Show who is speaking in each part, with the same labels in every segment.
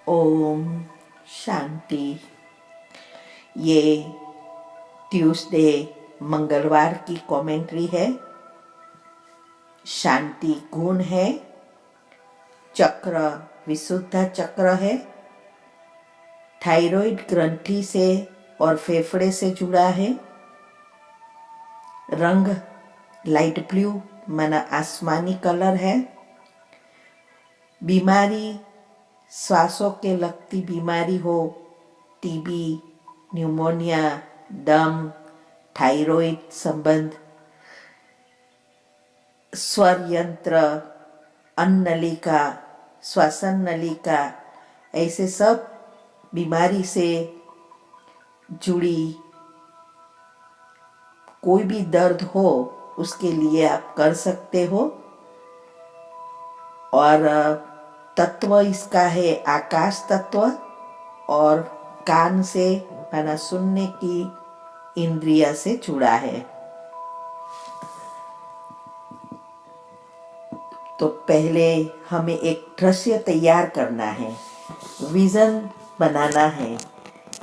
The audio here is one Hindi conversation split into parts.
Speaker 1: ओम शांति। ये ट्यूसडे मंगलवार की कमेंट्री है। शांति गुण है, चक्र विशुद्ध चक्र है, थायराइड ग्रंथि से और फेफड़े से जुड़ा है, रंग लाइट ब्लू माना आसमानी कलर है, बीमारी श्वासों के लगती बीमारी हो, टीबी, न्यूमोनिया, दम, थायराइड संबंध, स्वर यंत्र, अन्न नलिका, श्वसन नलिका, ऐसे सब बीमारी से जुड़ी कोई भी दर्द हो उसके लिए आप कर सकते हो। और तत्व इसका है आकाश तत्व, और कान से माना सुनने की इंद्रिय से जुड़ा है। तो पहले हमें एक दृश्य तैयार करना है, विजन बनाना है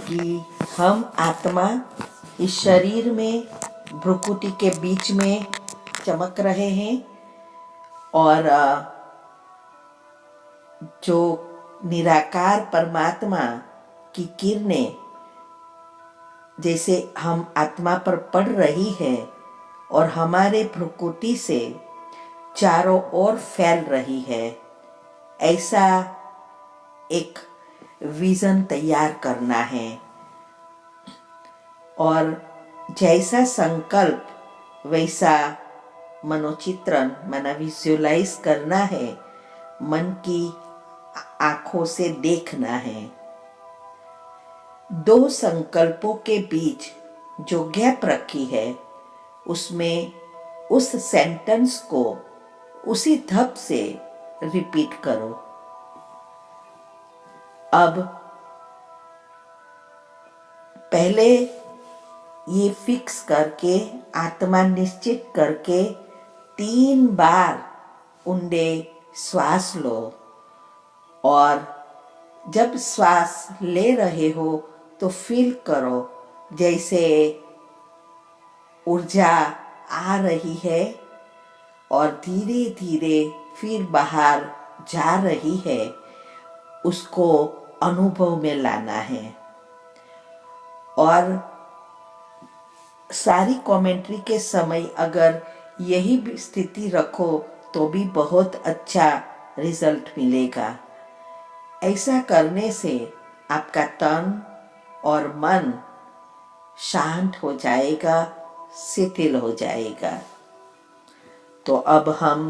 Speaker 1: कि हम आत्मा इस शरीर में भ्रुकुटी के बीच में चमक रहे हैं, और जो निराकार परमात्मा की किरणें जैसे हम आत्मा पर पड़ रही है और हमारे भ्रुकुटी से चारों ओर फैल रही है, ऐसा एक विजन तैयार करना है। और जैसा संकल्प वैसा मनोचित्रण माना विजुअलाइज करना है, मन की आंखों से देखना है। दो संकल्पों के बीच जो गैप रखी है उसमें उस सेंटेंस को उसी धप से रिपीट करो। अब पहले ये फिक्स करके, आत्मा निश्चित करके 3 बार ऊंडे श्वास लो, और जब श्वास ले रहे हो तो फील करो जैसे ऊर्जा आ रही है और धीरे धीरे फिर बाहर जा रही है, उसको अनुभव में लाना है। और सारी कमेंट्री के समय अगर यही स्थिति रखो तो भी बहुत अच्छा रिजल्ट मिलेगा। ऐसा करने से आपका तन और मन शांत हो जाएगा, शिथिल हो जाएगा। तो अब हम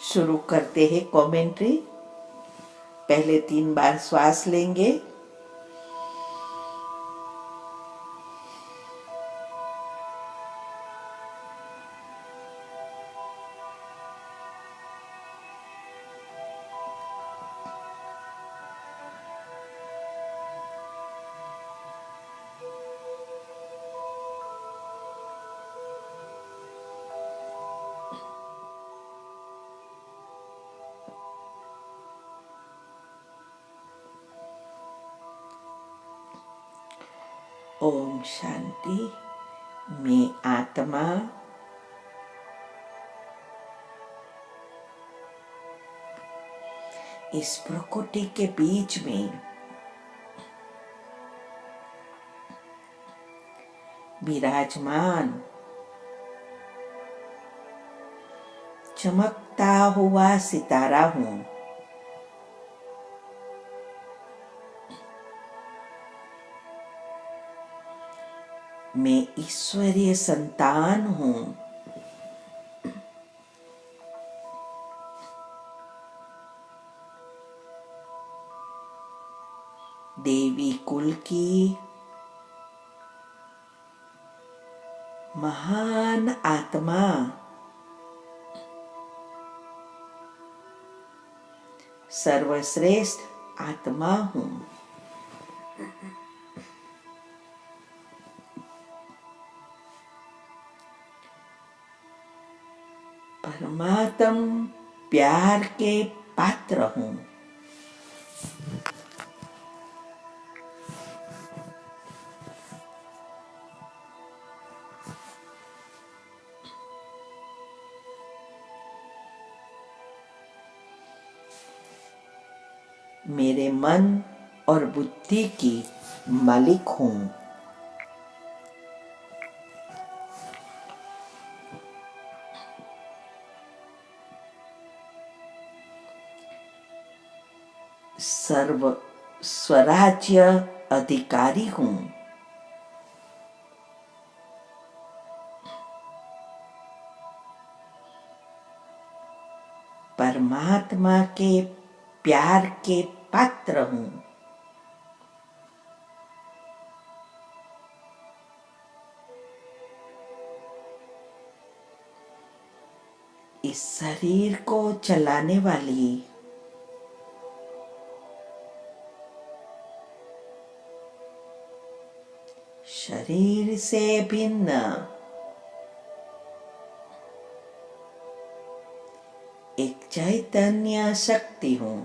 Speaker 1: शुरू करते हैं कमेंट्री। पहले 3 बार श्वास लेंगे। ओम शांति। मैं आत्मा इस प्रकृति के बीच में विराजमान चमकता हुआ सितारा हूँ। मैं ईश्वरीय संतान हूँ। देवी कुल की महान आत्मा, सर्वश्रेष्ठ आत्मा हूँ। परमात्म प्यार के पात्र हूँ। मेरे मन और बुद्धि की मालिक हूँ। सर्व स्वराज्य अधिकारी हूँ। परमात्मा के प्यार के पात्र हूँ। इस शरीर को चलाने वाली शरीर से भिन्न एक चैतन्य शक्ति हूँ।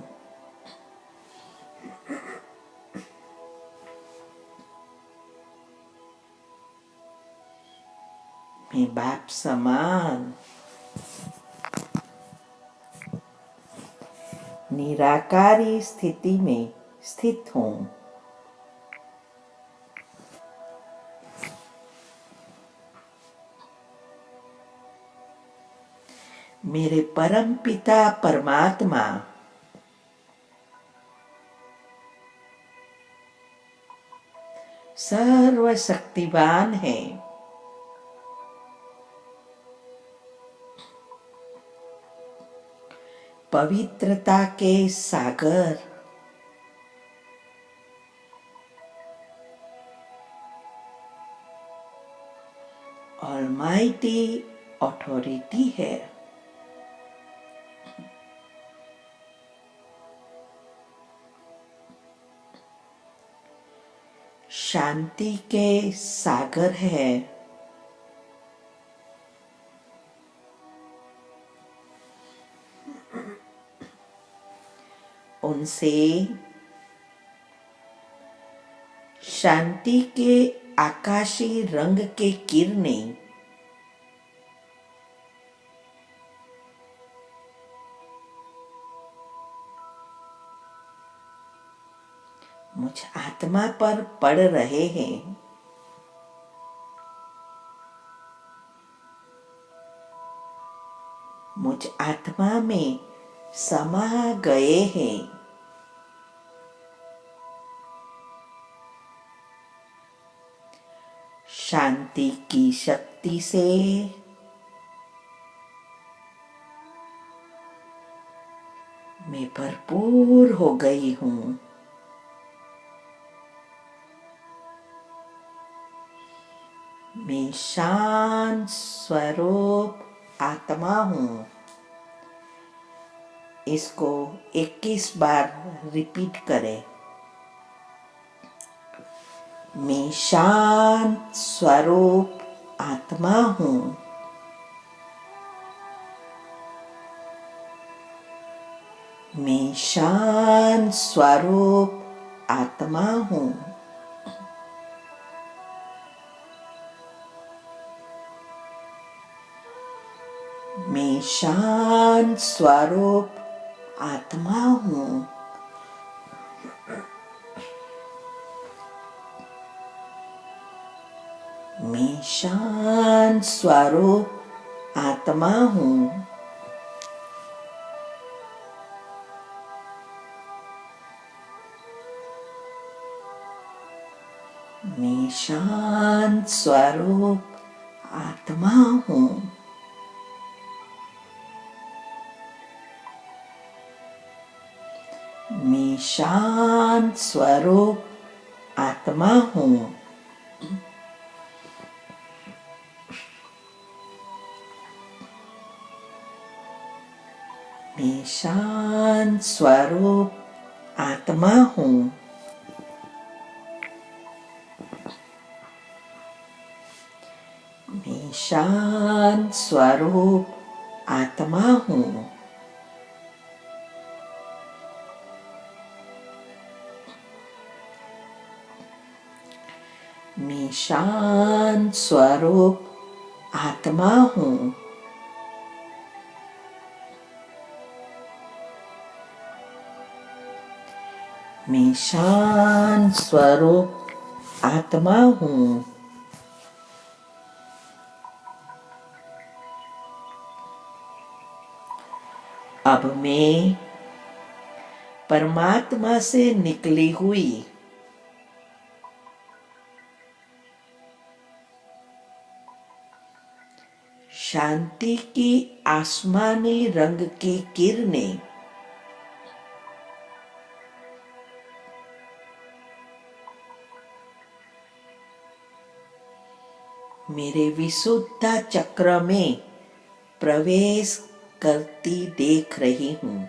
Speaker 1: मैं बाप समान निराकारी स्थिति में स्थित हूँ। मेरे परम पिता परमात्मा सर्वशक्तिवान है। पवित्रता के सागर ऑलमाइटी अथॉरिटी है। शांति के सागर है। उनसे शांति के आकाशी रंग के किरणें मुझ आत्मा पर पड़ रहे हैं। मुझ आत्मा में समा गए हैं। शांति की शक्ति से मैं भरपूर हो गई हूँ। मैं शांत स्वरूप आत्मा हूँ। इसको 21 बार रिपीट करें। मैं शांत स्वरूप आत्मा हूँ। मैं शांत स्वरूप आत्मा हूँ। मैं शांत स्वरूप आत्मा हूँ। मैं शांत स्वरूप आत्मा हूँ। मैं शांत स्वरूप आत्मा हूँ। मैं शांत स्वरूप आत्मा हूँ। मैं शांत स्वरूप आत्मा हूँ। मैं शांत स्वरूप आत्मा हूँ। मैं शांत स्वरूप आत्मा हूँ। मैं शांत स्वरूप आत्मा हूँ। अब मैं परमात्मा से निकली हुई शांति की आसमानी रंग की किरणें मेरे विशुद्ध चक्र में प्रवेश करती देख रही हूँ।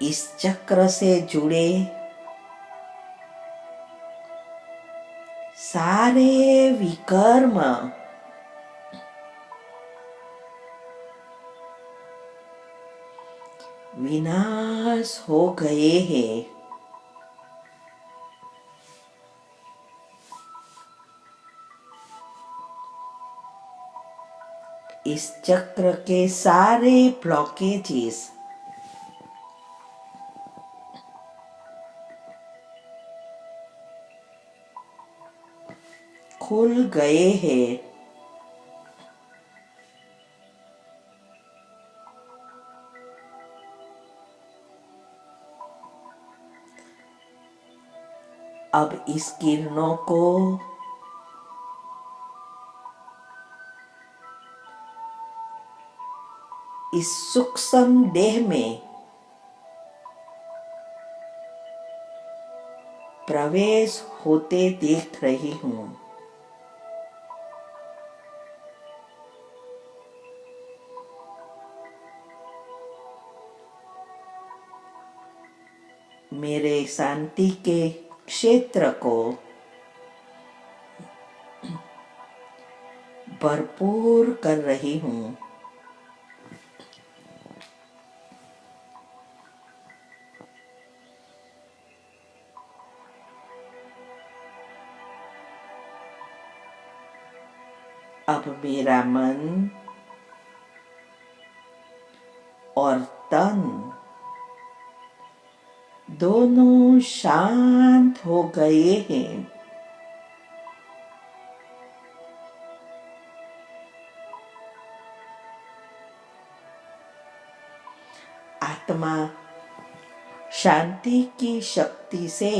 Speaker 1: इस चक्र से जुड़े सारे विकर्म विनाश हो गए हैं। इस चक्र के सारे ब्लॉकेजेस खुल गए हैं। अब इस किरणों को इस सूक्ष्म देह में प्रवेश होते देख रही हूँ। मेरे शांति के क्षेत्र को भरपूर कर रही हूँ। अब मेरा मन और तन दोनों शांत हो गए हैं। आत्मा शांति की शक्ति से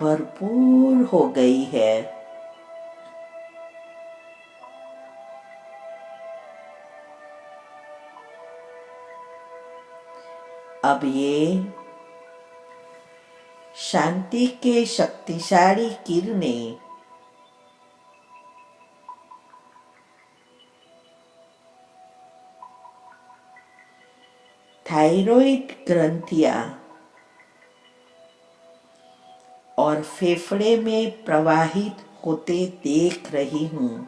Speaker 1: भरपूर हो गई है। अब ये शांति के शक्तिशाली किरणें थायराइड ग्रंथियां और फेफड़े में प्रवाहित होते देख रही हूँ।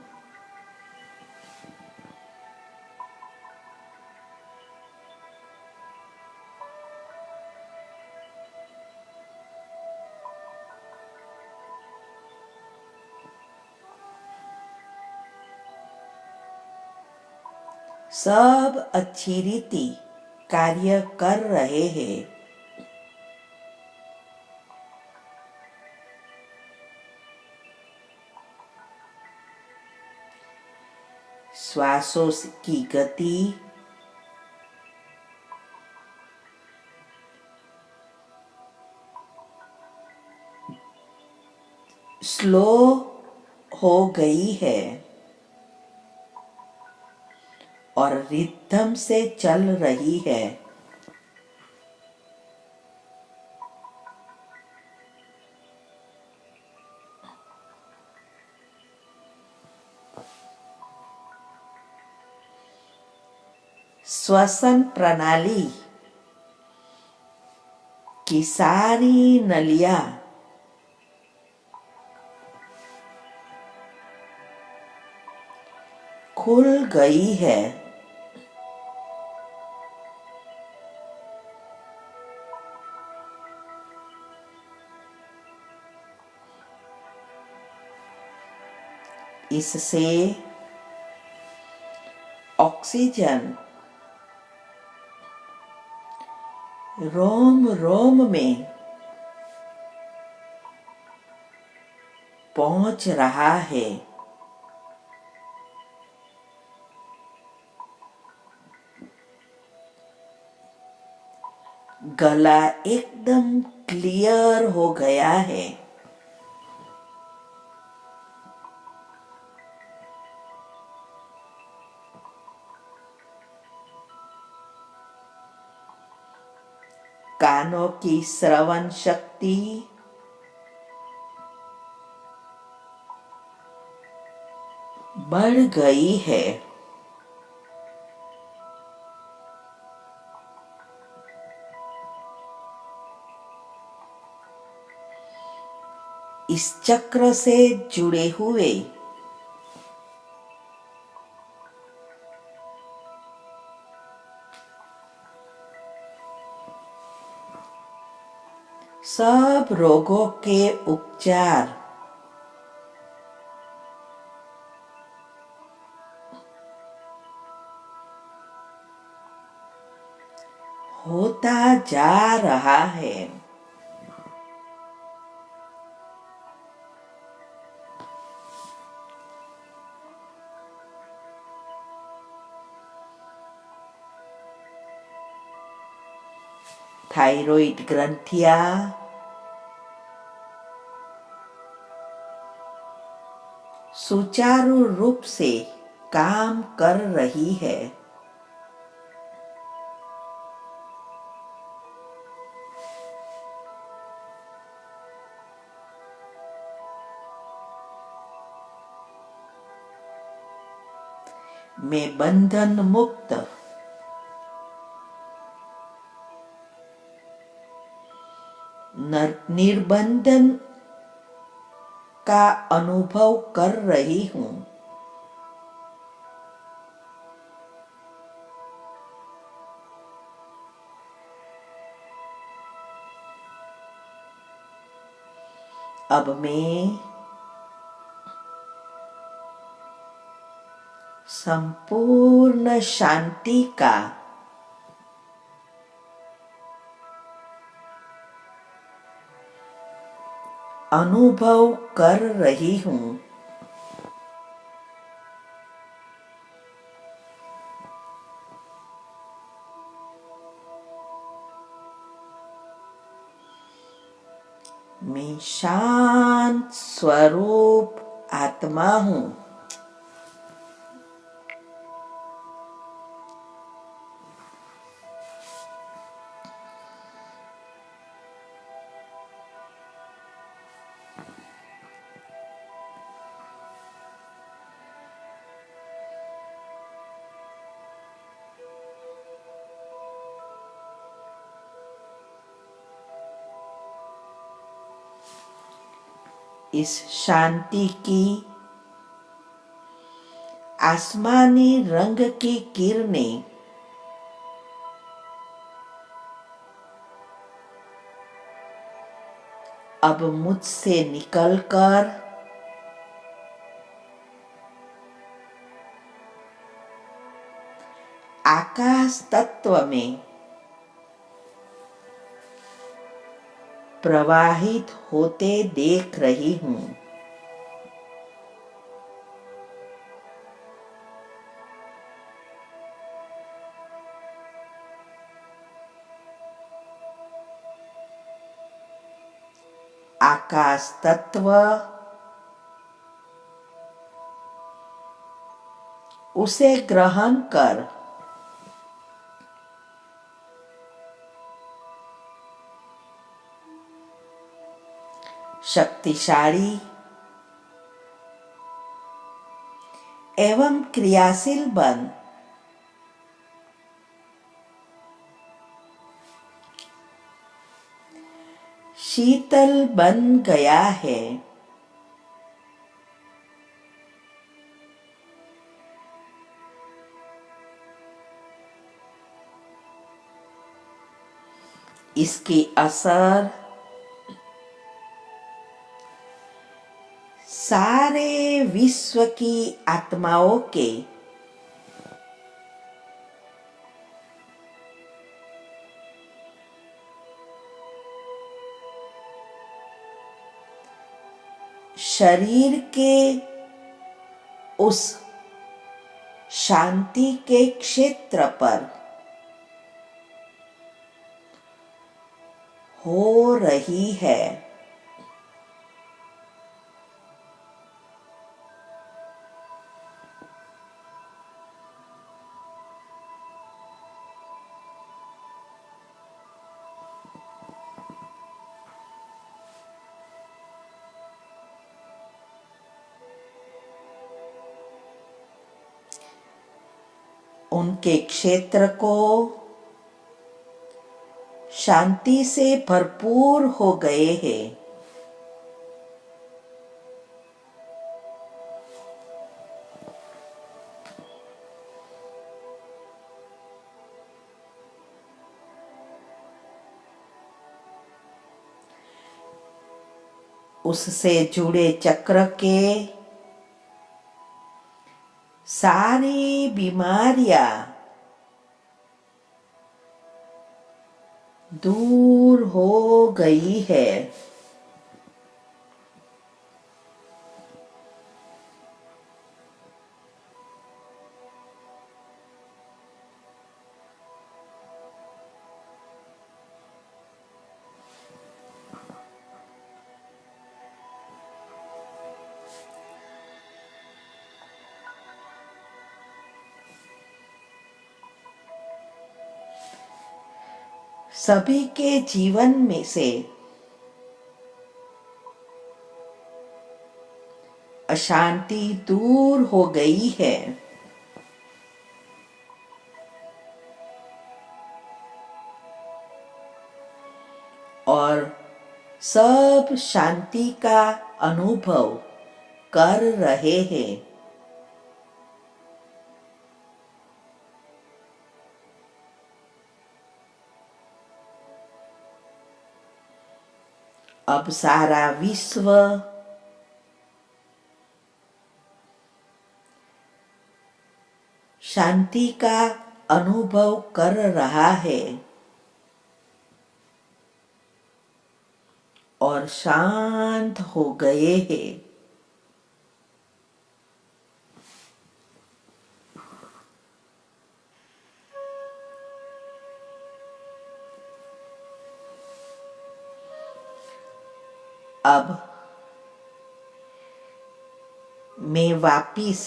Speaker 1: सब अच्छी रीति कार्य कर रहे हैं। श्वासों की गति स्लो हो गई है और रिदम से चल रही है। श्वसन प्रणाली की सारी नलियां खुल गई है। इससे ऑक्सीजन रोम रोम में पहुंच रहा है। गला एकदम क्लियर हो गया है। कानों की श्रवण शक्ति बढ़ गई है। इस चक्र से जुड़े हुए सब रोगों के उपचार होता जा रहा है। थायराइड ग्रंथियां सुचारू रूप से काम कर रही है। मैं बंधन मुक्त निर्बंधन का अनुभव कर रही हूं। अब मैं संपूर्ण शांति का अनुभव कर रही हूं। मैं शांत स्वरूप आत्मा हूं। इस शांति की आसमानी रंग की किरणें अब मुझसे निकलकर आकाश तत्व में प्रवाहित होते देख रही हूं। आकाश तत्व उसे ग्रहण कर शक्तिशाली एवं क्रियाशील बन शीतल बन गया है। इसकी असर सारे विश्व की आत्माओं के शरीर के उस शांति के क्षेत्र पर हो रही है। उनके क्षेत्र को शांति से भरपूर हो गए हैं। उससे जुड़े चक्र के सारी बीमारियां दूर हो गई है। सभी के जीवन में से अशांति दूर हो गई है और सब शांति का अनुभव कर रहे हैं। अब सारा विश्व शांति का अनुभव कर रहा है और शांत हो गए हैं। अब मैं वापिस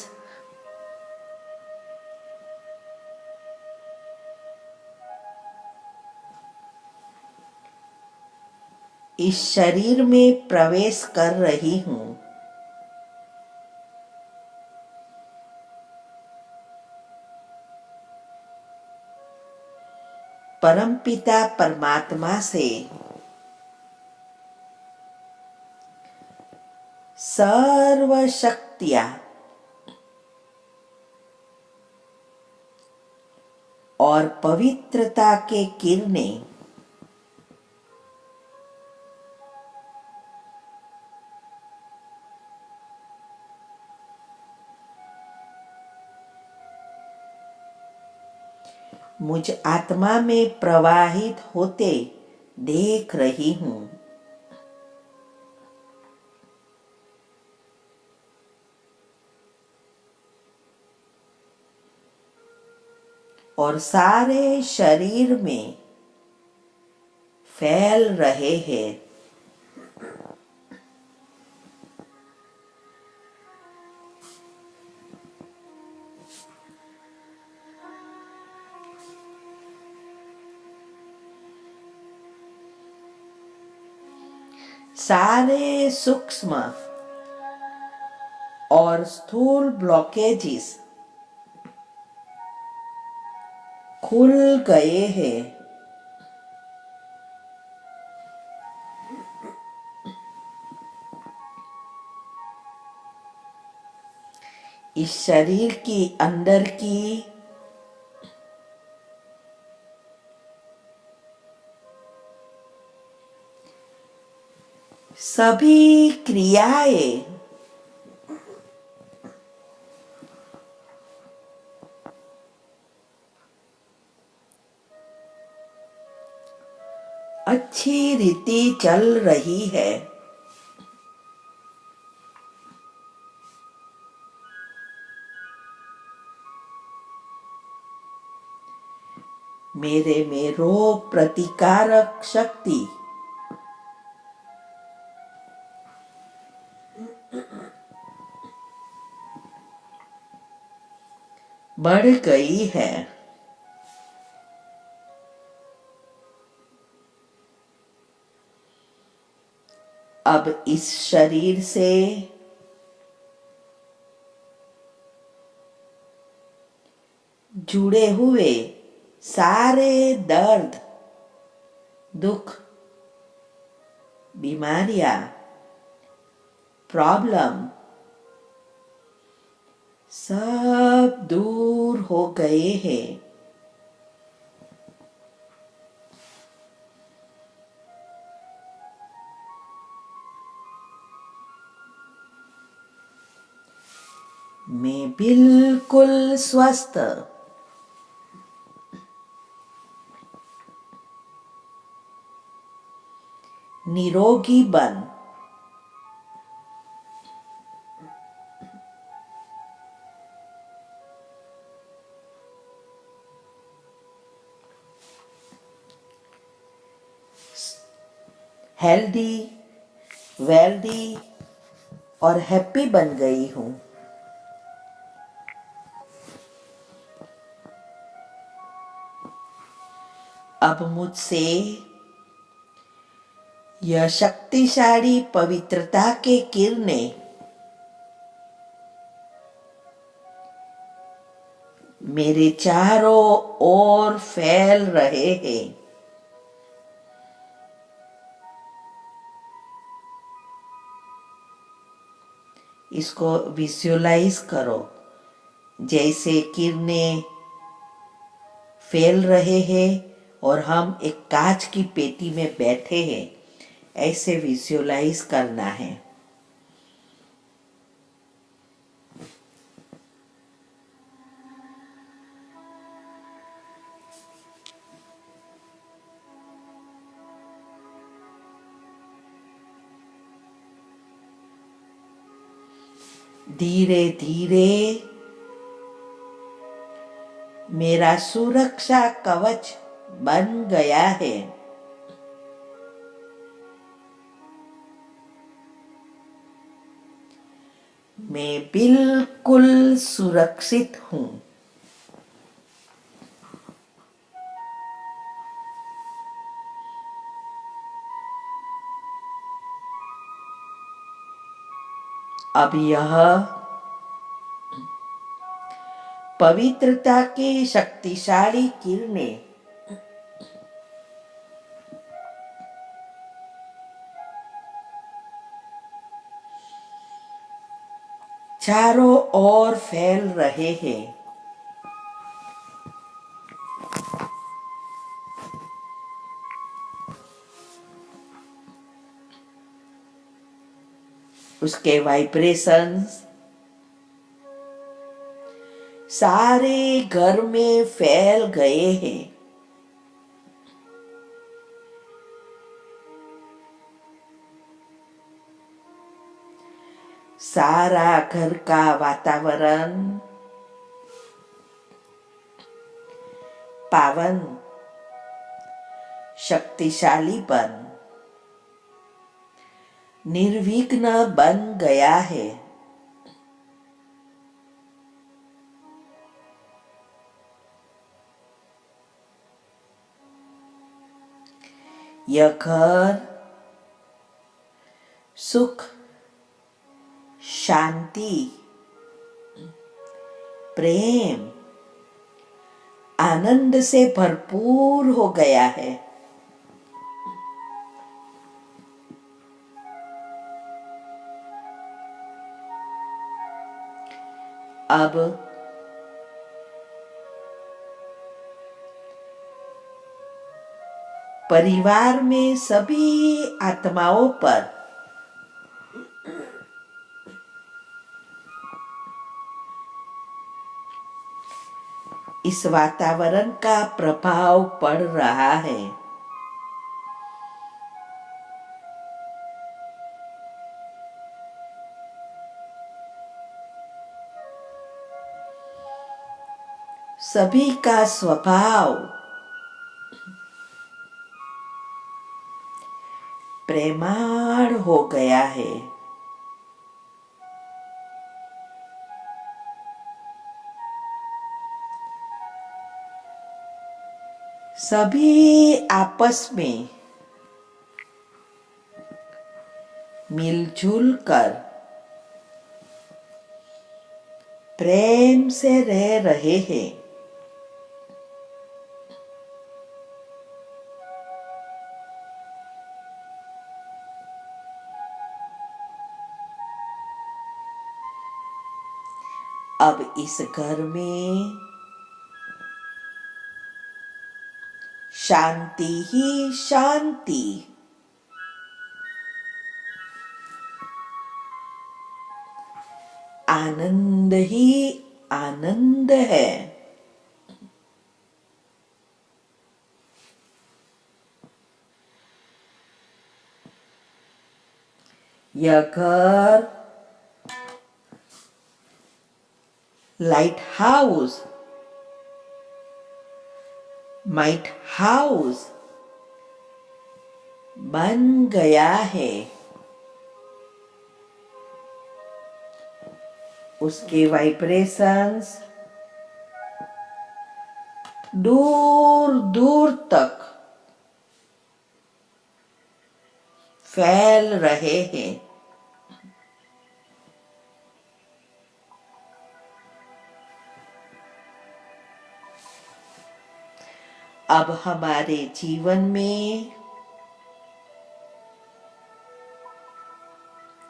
Speaker 1: इस शरीर में प्रवेश कर रही हूँ। परमपिता परमात्मा से सर्व शक्तियां और पवित्रता के किरणें मुझ आत्मा में प्रवाहित होते देख रही हूँ। और सारे शरीर में फैल रहे हैं। सारे सूक्ष्म और स्थूल ब्लॉकेजेस खुल गए हैं। इस शरीर की अंदर की सभी क्रियाएं अच्छी रीति चल रही है। मेरे में रोग प्रतिकारक शक्ति बढ़ गई है। अब इस शरीर से जुड़े हुए सारे दर्द, दुख, बीमारियां, प्रॉब्लम सब दूर हो गए हैं। मैं बिल्कुल स्वस्थ, निरोगी बन हेल्दी, वेल्दी और हैप्पी बन गई हूँ। अब मुझसे यह शक्तिशाली पवित्रता के किरणें मेरे चारों ओर फैल रहे हैं। इसको विजुअलाइज करो, जैसे किरणें फैल रहे हैं और हम एक कांच की पेटी में बैठे हैं, ऐसे विजुअलाइज करना है। धीरे धीरे मेरा सुरक्षा कवच बन गया है। मैं बिल्कुल सुरक्षित हूँ। अब यह पवित्रता की शक्तिशाली किरणें चारों ओर फैल रहे हैं। उसके वाइब्रेशंस सारे घर में फैल गए हैं। सारा घर का वातावरण पावन, शक्तिशाली बन निर्विघ्न बन गया है। यह घर सुख, शांति, प्रेम, आनंद से भरपूर हो गया है। अब परिवार में सभी आत्माओं पर इस वातावरण का प्रभाव पड़ रहा है। सभी का स्वभाव प्रेमाळ हो गया है। सभी आपस में मिलजुल कर प्रेम से रह रहे हैं। अब इस घर में शांति ही शांति, आनंद ही आनंद है। यह घर लाइट हाउस, माइट हाउस बन गया है। उसके वाइब्रेशंस दूर दूर तक फैल रहे हैं। अब हमारे जीवन में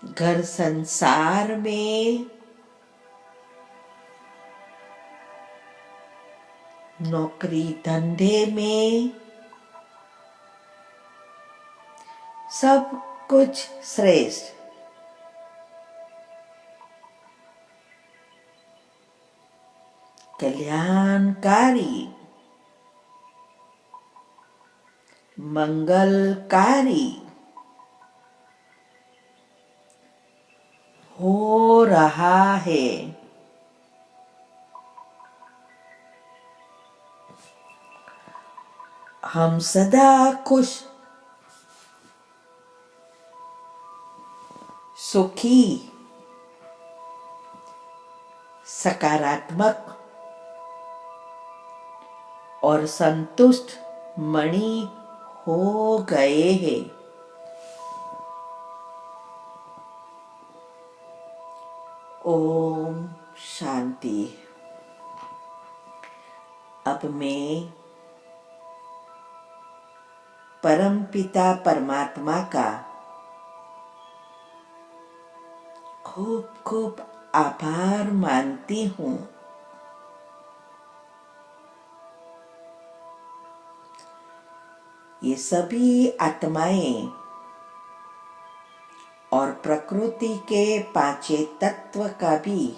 Speaker 1: घर संसार में नौकरी धंधे में सब कुछ श्रेष्ठ, कल्याणकारी, मंगलकारी हो रहा है। हम सदा खुश, सुखी, सकारात्मक और संतुष्ट मणि हो गए हैं। ओम शांति। अब मैं परम पिता परमात्मा का खूब खूब आभार मानती हूँ। ये सभी आत्माएं और प्रकृति के पांचों तत्व का भी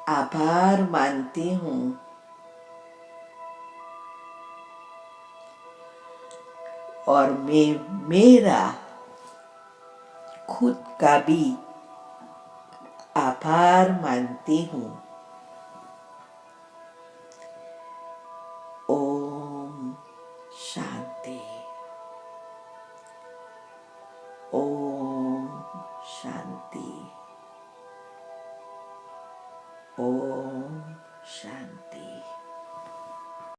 Speaker 1: आभार मानती हूँ। और मैं मेरा खुद का भी आभार मानती हूँ। ओम शांति। ओम शांति। ओम शांति।